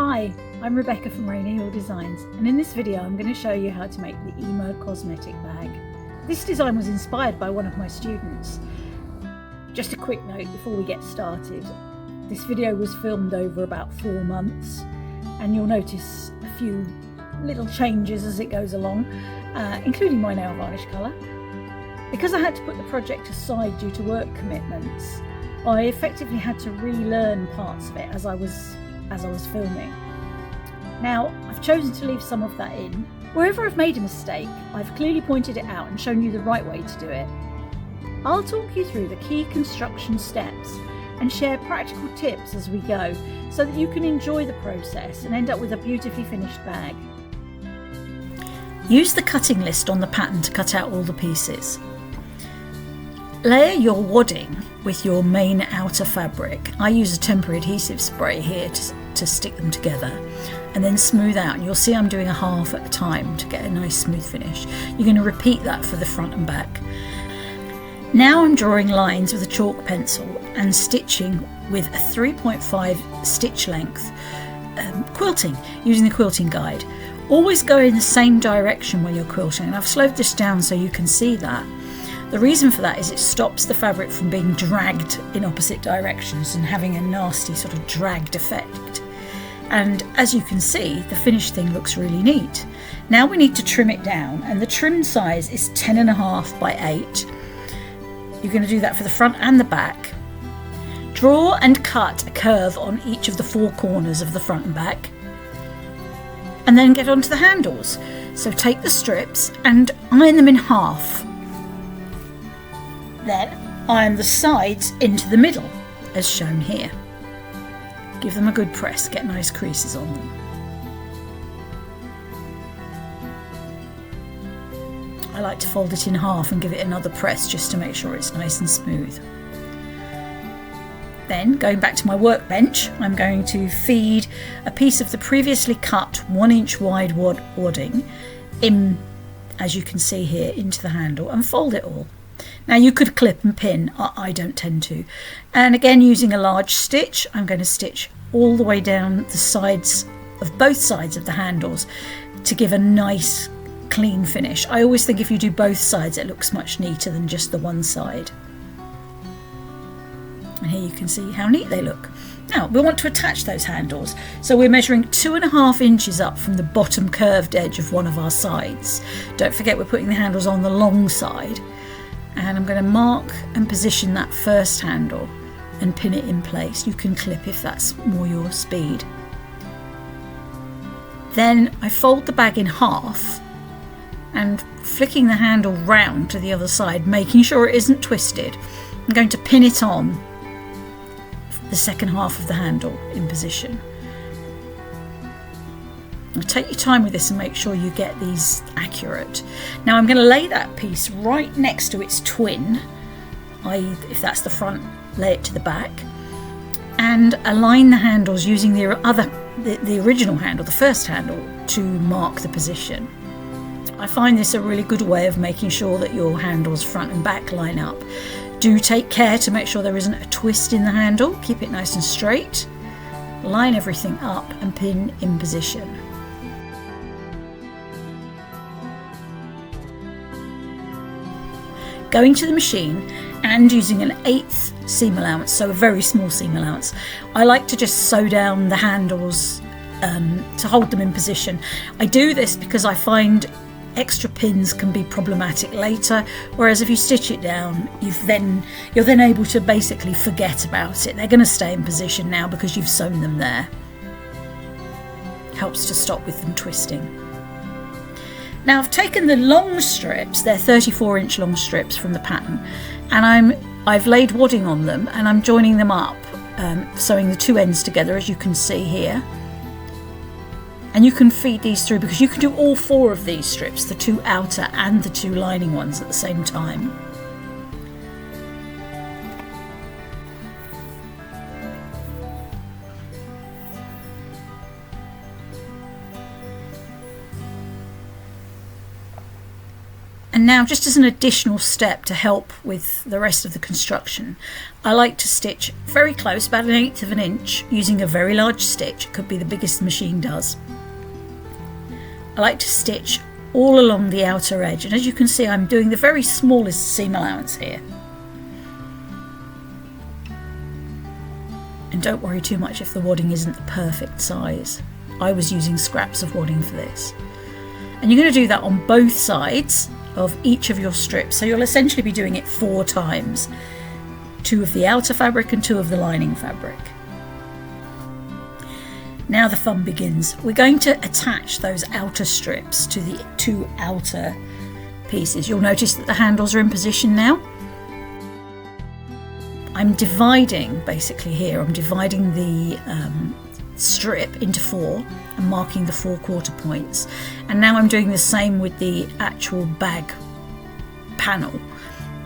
Hi, I'm Rebecca from Rainy Hill Designs, and in this video I'm going to show you how to make the Eimer Cosmetic bag. This design was inspired by one of my students. Just a quick note before we get started. This video was filmed over about 4 months, and you'll notice a few little changes as it goes along, including my nail varnish colour. Because I had to put the project aside due to work commitments, I effectively had to relearn parts of it as I was filming. Now, I've chosen to leave some of that in. Wherever I've made a mistake, I've clearly pointed it out and shown you the right way to do it. I'll talk you through the key construction steps and share practical tips as we go, so that you can enjoy the process and end up with a beautifully finished bag. Use the cutting list on the pattern to cut out all the pieces. Layer your wadding with your main outer fabric. I use a temporary adhesive spray here to stick them together, and then smooth out. And you'll see I'm doing a half at a time to get a nice smooth finish. You're going to repeat that for the front and back. Now I'm drawing lines with a chalk pencil and stitching with a 3.5 stitch length quilting, using the quilting guide. Always go in the same direction when you're quilting, and I've slowed this down so you can see that. The reason for that is it stops the fabric from being dragged in opposite directions and having a nasty sort of dragged effect. And as you can see, the finished thing looks really neat. Now we need to trim it down, and the trim size is 10.5 by 8. You're going to do that for the front and the back. Draw and cut a curve on each of the 4 corners of the front and back, and then get onto the handles. So take the strips and iron them in half. Then iron the sides into the middle, as shown here. Give them a good press, get nice creases on them. I like to fold it in half and give it another press just to make sure it's nice and smooth. Then, going back to my workbench, I'm going to feed a piece of the previously cut 1 inch wide wadding in, as you can see here, into the handle, and fold it all. Now you could clip and pin, I don't tend to. And again, using a large stitch, I'm going to stitch all the way down the sides of both sides of the handles to give a nice clean finish. I always think if you do both sides, it looks much neater than just the one side. And here you can see how neat they look. Now we want to attach those handles, so we're measuring 2.5 inches up from the bottom curved edge of one of our sides. Don't forget we're putting the handles on the long side, and I'm going to mark and position that first handle and pin it in place. You can clip if that's more your speed. Then I fold the bag in half and flicking the handle round to the other side, making sure it isn't twisted. I'm going to pin it on the second half of the handle in position. Now take your time with this and make sure you get these accurate. Now I'm going to lay that piece right next to its twin, i.e. if that's the front, lay it to the back, and align the handles using the original handle, the first handle, to mark the position. I find this a really good way of making sure that your handles front and back line up. Do take care to make sure there isn't a twist in the handle. Keep it nice and straight. Line everything up and pin in position. Going to the machine and using an 1/8 seam allowance, so a very small seam allowance, I like to just sew down the handles to hold them in position. I do this because I find extra pins can be problematic later, whereas if you stitch it down, you're then able to basically forget about it. They're going to stay in position now because you've sewn them there. Helps to stop with them twisting. Now I've taken the long strips, they're 34-inch long strips from the pattern, and I've laid wadding on them, and I'm joining them up, sewing the 2 ends together, as you can see here. And you can feed these through, because you can do all 4 of these strips, the 2 outer and the 2 lining ones, at the same time. And now, just as an additional step to help with the rest of the construction, I like to stitch very close, about 1/8 of an inch, using a very large stitch. It could be the biggest the machine does. I like to stitch all along the outer edge, and as you can see, I'm doing the very smallest seam allowance here. And don't worry too much if the wadding isn't the perfect size. I was using scraps of wadding for this. And you're going to do that on both sides of each of your strips, so you'll essentially be doing it 4 times, 2 of the outer fabric and 2 of the lining fabric. Now the fun begins. We're going to attach those outer strips to the 2 outer pieces. You'll notice that the handles are in position now. I'm dividing, basically here, I'm dividing the strip into 4 and marking the 4 quarter points, and now I'm doing the same with the actual bag panel,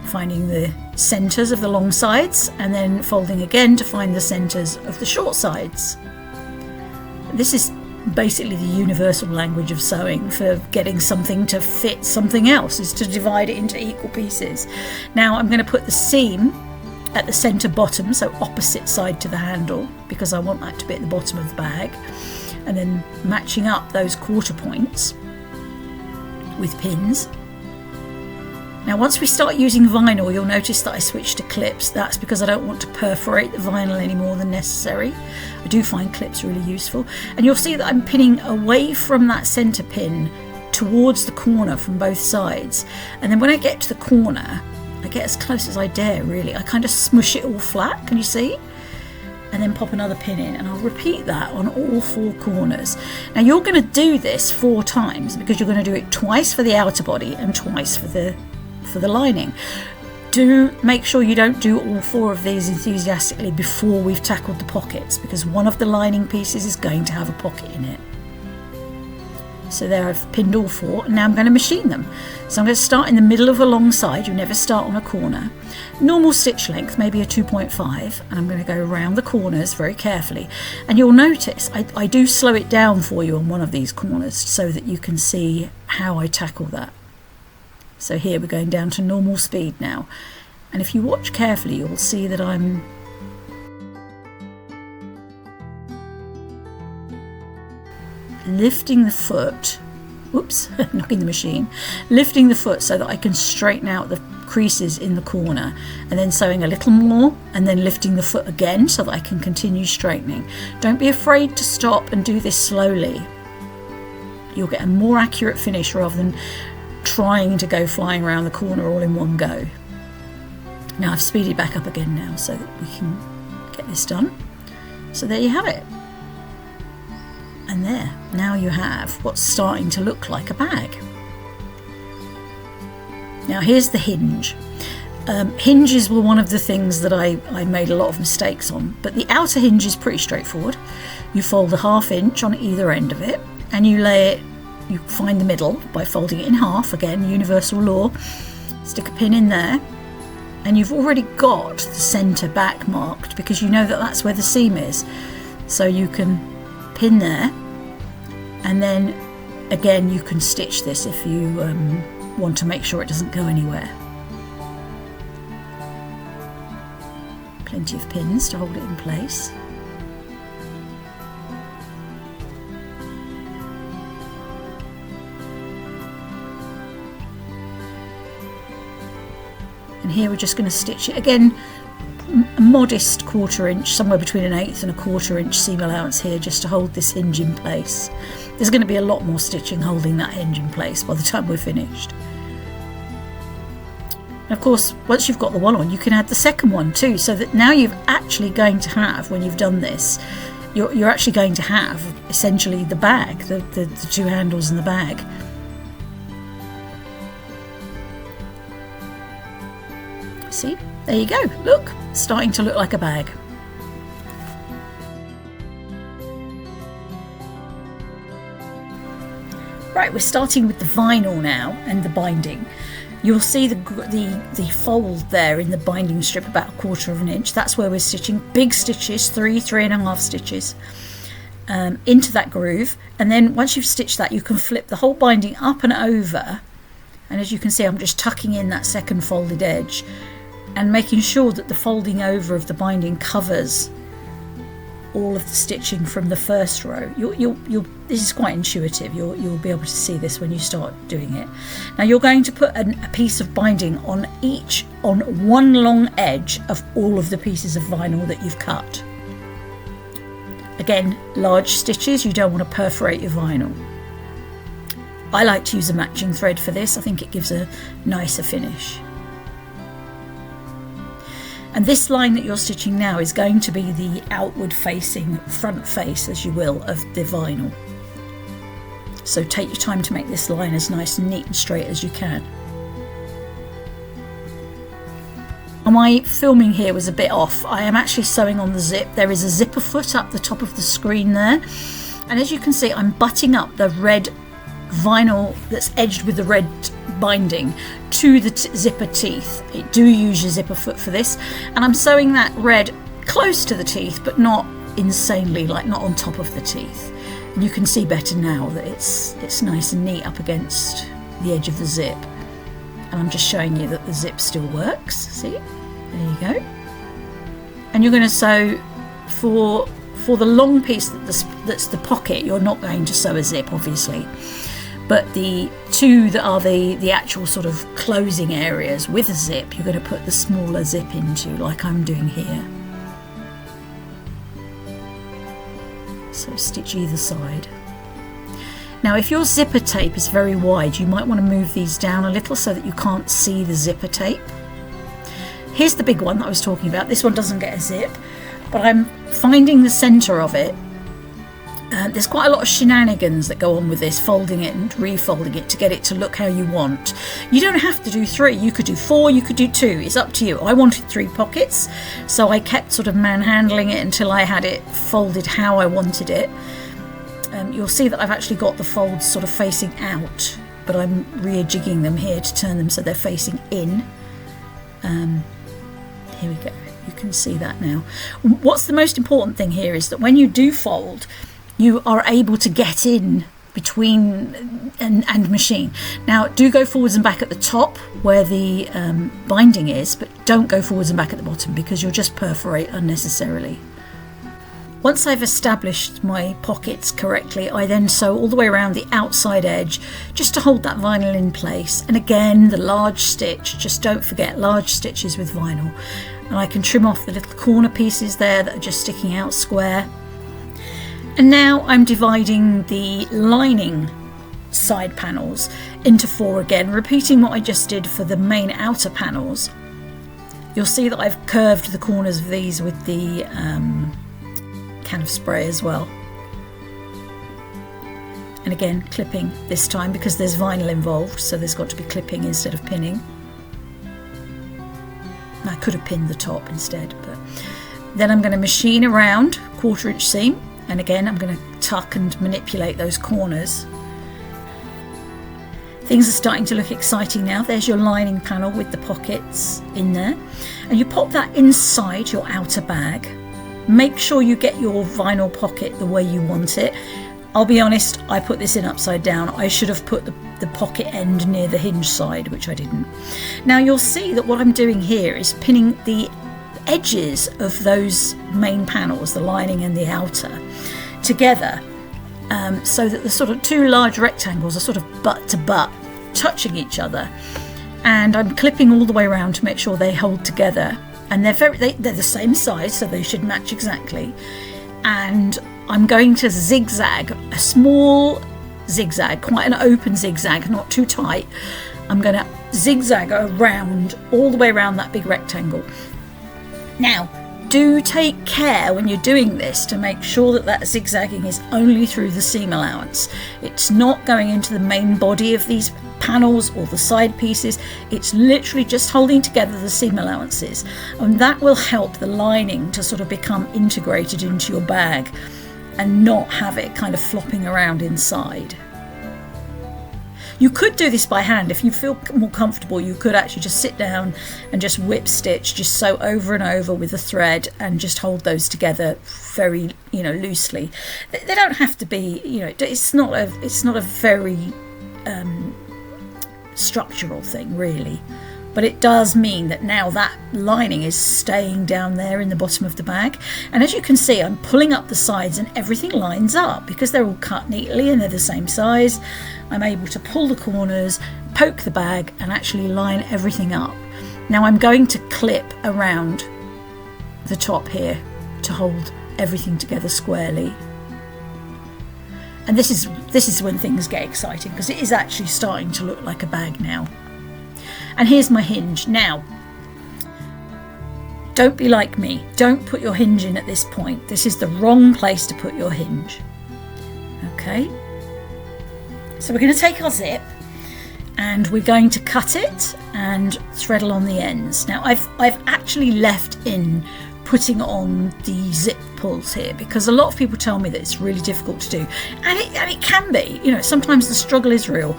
finding the centres of the long sides and then folding again to find the centres of the short sides. This is basically the universal language of sewing for getting something to fit something else, is to divide it into equal pieces. Now I'm going to put the seam at the centre bottom, so opposite side to the handle, because I want that to be at the bottom of the bag, and then matching up those quarter points with pins. Now once we start using vinyl, you'll notice that I switched to clips. That's because I don't want to perforate the vinyl any more than necessary. I do find clips really useful, and you'll see that I'm pinning away from that centre pin towards the corner from both sides, and then when I get to the corner, I get as close as I dare, really. I kind of smush it all flat, can you see? And then pop another pin in, and I'll repeat that on all 4 corners. Now you're going to do this 4 times, because you're going to do it twice for the outer body and twice for the lining. Do make sure you don't do all 4 of these enthusiastically before we've tackled the pockets, because one of the lining pieces is going to have a pocket in it. So there, I've pinned all 4, and now I'm going to machine them. So I'm going to start in the middle of a long side. You never start on a corner. Normal stitch length, maybe a 2.5, and I'm going to go around the corners very carefully. And you'll notice I do slow it down for you on one of these corners so that you can see how I tackle that. So here we're going down to normal speed now. And if you watch carefully, you'll see that I'm lifting the foot, whoops, knocking the machine, lifting the foot so that I can straighten out the creases in the corner, and then sewing a little more and then lifting the foot again so that I can continue straightening. Don't be afraid to stop and do this slowly. You'll get a more accurate finish rather than trying to go flying around the corner all in one go. Now I've speeded back up again now so that we can get this done. So there you have it. And there, now you have what's starting to look like a bag. Now here's the hinge. Hinges were one of the things that I made a lot of mistakes on, but the outer hinge is pretty straightforward. You fold a 1/2 inch on either end of it, and you lay it, you find the middle by folding it in half, again, universal law. Stick a pin in there, and you've already got the centre back marked because you know that that's where the seam is. So you can pin there, and then again you can stitch this if you want to make sure it doesn't go anywhere. Plenty of pins to hold it in place. And here we're just going to stitch it again, a modest 1/4 inch, somewhere between an 1/8 and a 1/4 inch seam allowance here, just to hold this hinge in place. There's going to be a lot more stitching holding that hinge in place by the time we're finished. And of course, once you've got the one on, you can add the second one too, so that now you're actually going to have, when you've done this, you're actually going to have essentially the bag, the 2 handles in the bag. See, there you go, look, starting to look like a bag. Right, we're starting with the vinyl now and the binding. You'll see the fold there in the binding strip about 1/4 inch. That's where we're stitching big stitches, 3.5 stitches into that groove. And then once you've stitched that, you can flip the whole binding up and over And as you can see, I'm just tucking in that second folded edge and making sure that the folding over of the binding covers all of the stitching from the first row. This is quite intuitive. You'll be able to see this when you start doing it. Now you're going to put a piece of binding on one long edge of all of the pieces of vinyl that you've cut. Again, large stitches, you don't want to perforate your vinyl. I like to use a matching thread for this. I think it gives a nicer finish. And this line that you're stitching now is going to be the outward facing front face, as you will, of the vinyl. So take your time to make this line as nice and neat and straight as you can. My filming here was a bit off. I am actually sewing on the zip. There is a zipper foot up the top of the screen there. And as you can see, I'm butting up the red vinyl that's edged with the red binding to the zipper teeth. Do use your zipper foot for this, and I'm sewing that red close to the teeth, but not insanely, like not on top of the teeth. And you can see better now that it's nice and neat up against the edge of the zip. And I'm just showing you that the zip still works. See, there you go. And you're going to sew for the long piece that's the pocket. You're not going to sew a zip, obviously. But the two that are the actual sort of closing areas with a zip, you're going to put the smaller zip into, like I'm doing here. So stitch either side. Now if your zipper tape is very wide, you might want to move these down a little so that you can't see the zipper tape. Here's the big one that I was talking about. This one doesn't get a zip, but I'm finding the centre of it. There's quite a lot of shenanigans that go on with this, folding it and refolding it to get it to look how you want. You don't have to do 3, you could do 4, you could do 2, it's up to you. I wanted 3 pockets, so I kept sort of manhandling it until I had it folded how I wanted it. You'll see that I've actually got the folds sort of facing out, but I'm rejigging them here to turn them so they're facing in. Here we go, you can see that now. What's the most important thing here is that when you do fold, you are able to get in between and machine. Now do go forwards and back at the top where the binding is, but don't go forwards and back at the bottom because you'll just perforate unnecessarily. Once I've established my pockets correctly, I then sew all the way around the outside edge just to hold that vinyl in place. And again, the large stitch, just don't forget large stitches with vinyl. And I can trim off the little corner pieces there that are just sticking out square. And now I'm dividing the lining side panels into 4 again, repeating what I just did for the main outer panels. You'll see that I've curved the corners of these with the can of spray as well. And again, clipping this time because there's vinyl involved, so there's got to be clipping instead of pinning. I could have pinned the top instead, but then I'm going to machine around 1/4 inch seam. And again, I'm going to tuck and manipulate those corners. Things are starting to look exciting now. There's your lining panel with the pockets in there. And you pop that inside your outer bag. Make sure you get your vinyl pocket the way you want it. I'll be honest, I put this in upside down. I should have put the pocket end near the hinge side, which I didn't. Now you'll see that what I'm doing here is pinning the edges of those main panels, the lining and the outer, together so that the sort of 2 large rectangles are sort of butt to butt touching each other, and I'm clipping all the way around to make sure they hold together, and they're the same size, so they should match exactly. And I'm going to zigzag, a small zigzag, quite an open zigzag, not too tight. I'm going to zigzag around all the way around that big rectangle. Now, do take care when you're doing this to make sure that zigzagging is only through the seam allowance. It's not going into the main body of these panels or the side pieces. It's literally just holding together the seam allowances, and that will help the lining to sort of become integrated into your bag and not have it kind of flopping around inside. You could do this by hand. If you feel more comfortable, you could actually just sit down and just whip stitch, just sew over and over with a thread and just hold those together very, loosely. They don't have to be, it's not a very structural thing really, but it does mean that now that lining is staying down there in the bottom of the bag. And as you can see, I'm pulling up the sides and everything lines up because they're all cut neatly and they're the same size. I'm able to pull the corners, poke the bag and actually line everything up. Now I'm going to clip around the top here to hold everything together squarely. And this is when things get exciting, because it is actually starting to look like a bag now. And here's my hinge. Now, don't be like me. Don't put your hinge in at this point. This is the wrong place to put your hinge. Okay. So we're going to take our zip and we're going to cut it and thread along the ends. Now, I've actually left in putting on the zip pulls here because a lot of people tell me that it's really difficult to do, and it can be. You know, sometimes the struggle is real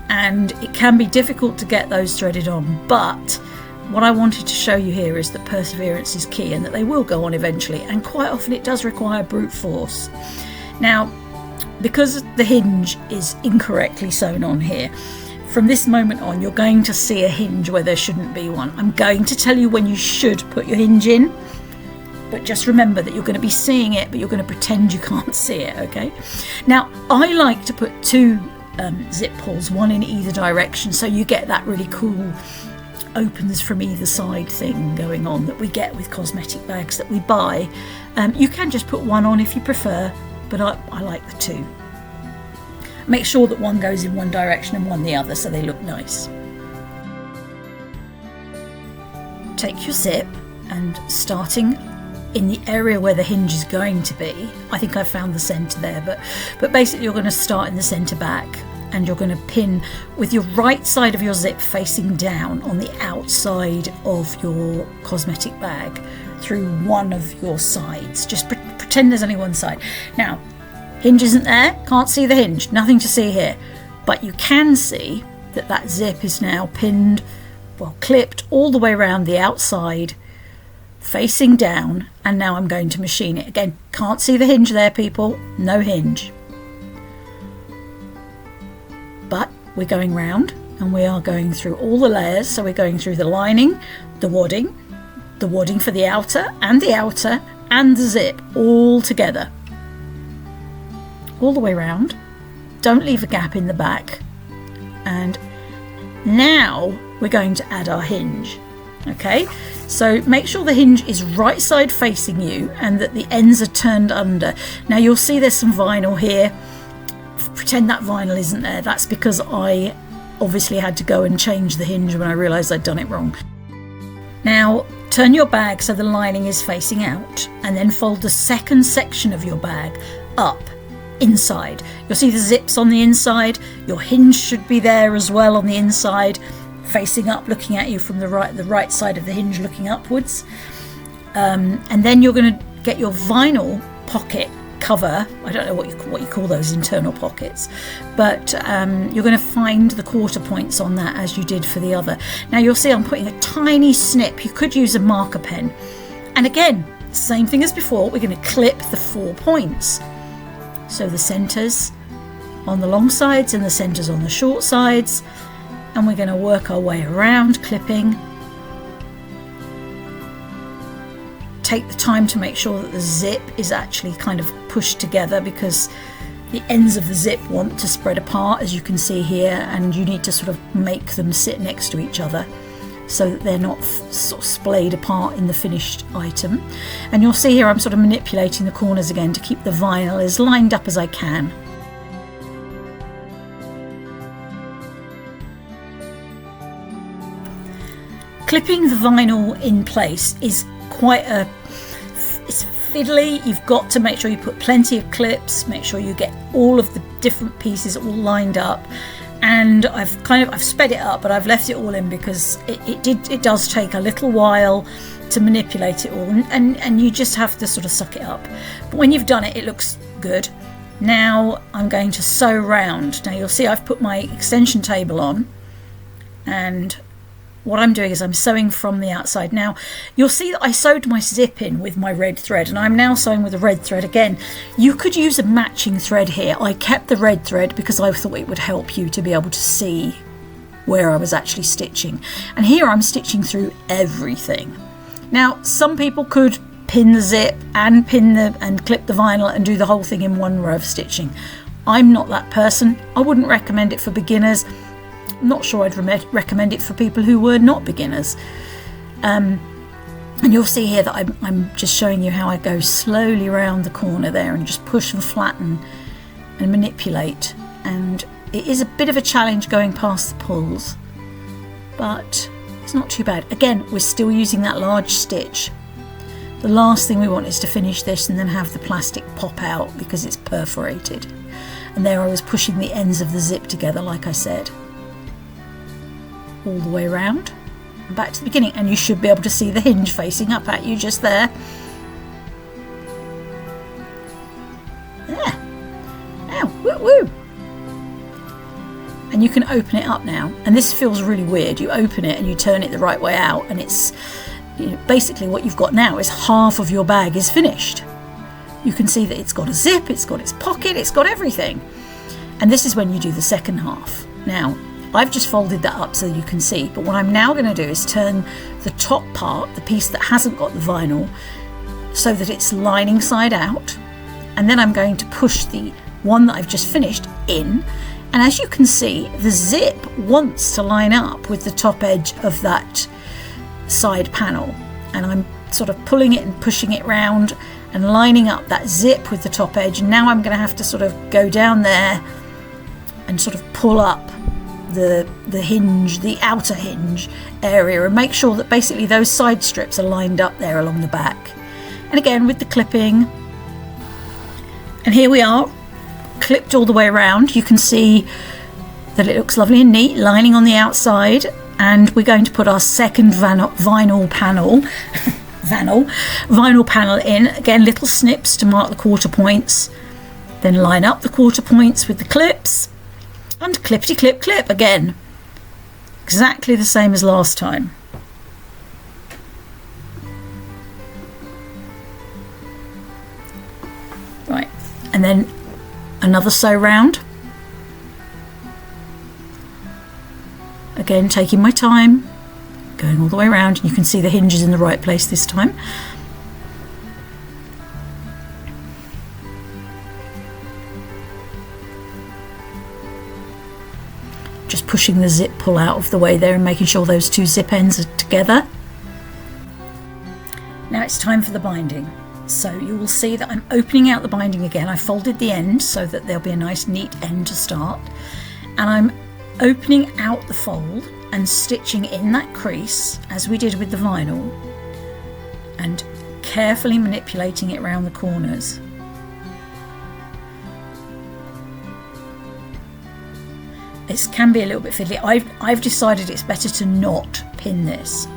and it can be difficult to get those threaded on, but what I wanted to show you here is that perseverance is key and that they will go on eventually, and quite often it does require brute force. Now, because the hinge is incorrectly sewn on here, from this moment on you're going to see a hinge where there shouldn't be one. I'm going to tell you when you should put your hinge in, but just remember that you're going to be seeing it, but you're going to pretend you can't see it, okay? Now, I like to put two zip pulls, one in either direction, so you get that really cool opens from either side thing going on that we get with cosmetic bags that we buy. You can just put one on if you prefer, but I like the two. Make sure that one goes in one direction and one the other so they look nice. Take your zip and starting in the area where the hinge is going to be, I think I found the centre there, but basically you're going to start in the centre back and you're going to pin with your right side of your zip facing down on the outside of your cosmetic bag through one of your sides. Just pretend there's only one side. Now, hinge isn't there, can't see the hinge, nothing to see here, but you can see that that zip is now pinned, well, clipped all the way around the outside facing down, and now I'm going to machine it. Again, can't see the hinge there, people, no hinge. But we're going round and we are going through all the layers. So we're going through the lining, the wadding for the outer and the zip all together. All the way round. Don't leave a gap in the back. And now we're going to add our hinge. Okay, so make sure the hinge is right side facing you and that the ends are turned under. Now you'll see there's some vinyl here. Pretend that vinyl isn't there. That's because I obviously had to go and change the hinge when I realised I'd done it wrong. Now turn your bag so the lining is facing out, and then fold the second section of your bag up inside. You'll see the zips on the inside. Your hinge should be there as well on the inside, facing up, looking at you from the right side of the hinge, looking upwards. And then you're going to get your vinyl pocket cover. I don't know what you call those internal pockets, but you're going to find the quarter points on that as you did for the other. Now you'll see I'm putting a tiny snip. You could use a marker pen, and again, same thing as before, we're going to clip the 4 points. So the centres on the long sides and the centres on the short sides, and we're going to work our way around clipping. Take the time to make sure that the zip is actually kind of pushed together, because the ends of the zip want to spread apart, as you can see here, and you need to sort of make them sit next to each other so that they're not sort of splayed apart in the finished item. And you'll see here I'm sort of manipulating the corners again to keep the vinyl as lined up as I can. Clipping the vinyl in place is quite it's fiddly. You've got to make sure you put plenty of clips, make sure you get all of the different pieces all lined up. And I've sped it up, but I've left it all in because it does take a little while to manipulate it all, and you just have to sort of suck it up. But when you've done it, it looks good. Now I'm going to sew round. Now you'll see I've put my extension table on, and what I'm doing is I'm sewing from the outside. Now you'll see that I sewed my zip in with my red thread, and I'm now sewing with a red thread again. You could use a matching thread here. I kept the red thread because I thought it would help you to be able to see where I was actually stitching. And here I'm stitching through everything. Now, some people could pin the zip and clip the vinyl and do the whole thing in one row of stitching. I'm not that person. I wouldn't recommend it for beginners. I'm not sure I'd recommend it for people who were not beginners. And you'll see here that I'm just showing you how I go slowly around the corner there and just push and flatten and manipulate. And it is a bit of a challenge going past the pulls, but it's not too bad. Again, we're still using that large stitch. The last thing we want is to finish this and then have the plastic pop out because it's perforated. And there I was pushing the ends of the zip together, like I said, all the way around and back to the beginning. And you should be able to see the hinge facing up at you just there. There. Now, woo woo. And you can open it up now. And this feels really weird. You open it and you turn it the right way out, and it's, you know, basically what you've got now is half of your bag is finished. You can see that it's got a zip, it's got its pocket, it's got everything. And this is when you do the second half. Now, I've just folded that up so you can see, but what I'm now going to do is turn the top part, the piece that hasn't got the vinyl, so that it's lining side out. And then I'm going to push the one that I've just finished in. And as you can see, the zip wants to line up with the top edge of that side panel. And I'm sort of pulling it and pushing it round and lining up that zip with the top edge. And now I'm going to have to sort of go down there and sort of pull up the hinge, the outer hinge area, and make sure that basically those side strips are lined up there along the back. And again with the clipping. And here we are, clipped all the way around. You can see that it looks lovely and neat, lining on the outside. And we're going to put our second vinyl panel in. Again, little snips to mark the quarter points. Then line up the quarter points with the clips. And clippity clip clip again. Exactly the same as last time. Right, and then another sew round. Again, taking my time, going all the way around. You can see the hinges in the right place this time. Just pushing the zip pull out of the way there and making sure those two zip ends are together. Now it's time for the binding. So you will see that I'm opening out the binding again. I folded the end so that there'll be a nice neat end to start. And I'm opening out the fold and stitching in that crease as we did with the vinyl, and carefully manipulating it around the corners. It can be a little bit fiddly. I've decided it's better to not pin this,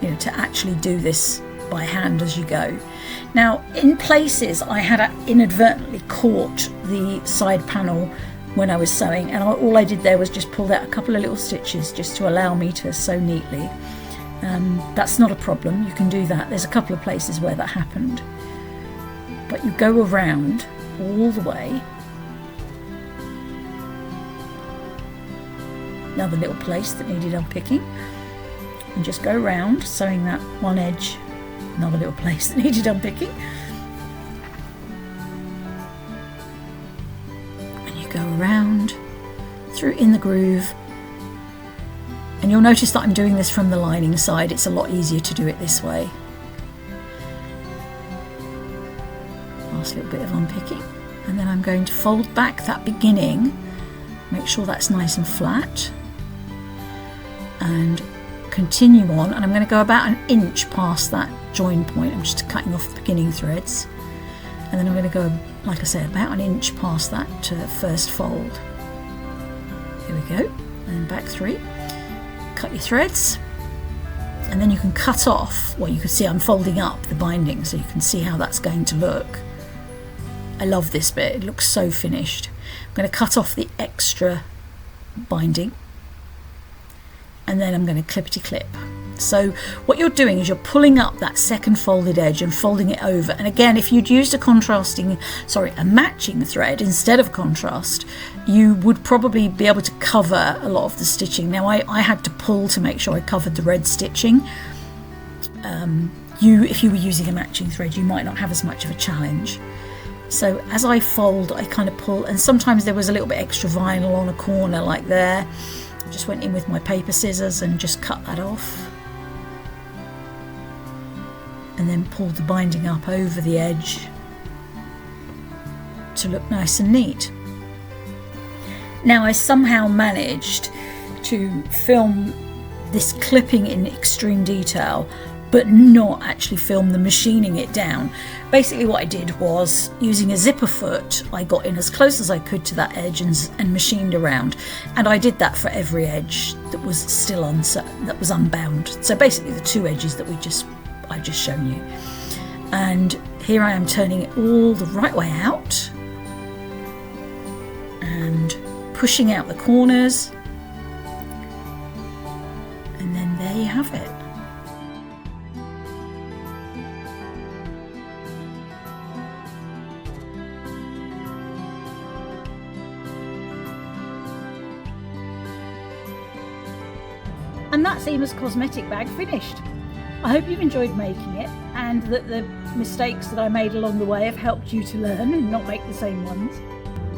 you know, to actually do this by hand as you go. Now, in places I had inadvertently caught the side panel when I was sewing, and all I did there was just pulled out a couple of little stitches just to allow me to sew neatly. That's not a problem, you can do that. There's a couple of places where that happened. But you go around all the way. Another little place that needed unpicking. And just go around, sewing that one edge. Another little place that needed unpicking. Go around through in the groove, and you'll notice that I'm doing this from the lining side. It's a lot easier to do it this way. Last little bit of unpicking, and then I'm going to fold back that beginning, make sure that's nice and flat, and continue on. And I'm going to go about an inch past that join point. I'm just cutting off the beginning threads, and then I'm going to go, like I said, about an inch past that first fold. Here we go, and then back three. Cut your threads, and then you can cut off. Well, you can see I'm folding up the binding, so you can see how that's going to look. I love this bit, it looks so finished. I'm going to cut off the extra binding, and then I'm going to clippity clip. So what you're doing is you're pulling up that second folded edge and folding it over. And again, if you'd used a matching thread instead of contrast, you would probably be able to cover a lot of the stitching. Now I had to pull to make sure I covered the red stitching. If you were using a matching thread, you might not have as much of a challenge. So as I fold, I kind of pull, and sometimes there was a little bit extra vinyl on a corner like there. I just went in with my paper scissors and just cut that off. And then pulled the binding up over the edge to look nice and neat. Now I somehow managed to film this clipping in extreme detail, but not actually film the machining it down. Basically what I did was, using a zipper foot, I got in as close as I could to that edge and machined around. And I did that for every edge that was still unbound. So basically the two edges that I've just shown you. And here I am turning it all the right way out and pushing out the corners. And then there you have it. And that's Eimer's cosmetic bag finished. I hope you've enjoyed making it, and that the mistakes that I made along the way have helped you to learn and not make the same ones.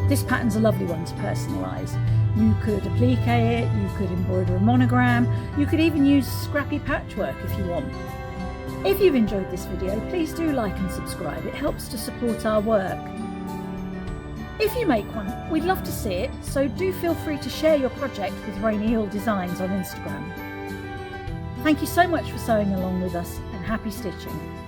This pattern's a lovely one to personalise. You could appliqué it, you could embroider a monogram, you could even use scrappy patchwork if you want. If you've enjoyed this video, please do like and subscribe. It helps to support our work. If you make one, we'd love to see it, so do feel free to share your project with Rainy Hill Designs on Instagram. Thank you so much for sewing along with us, and happy stitching.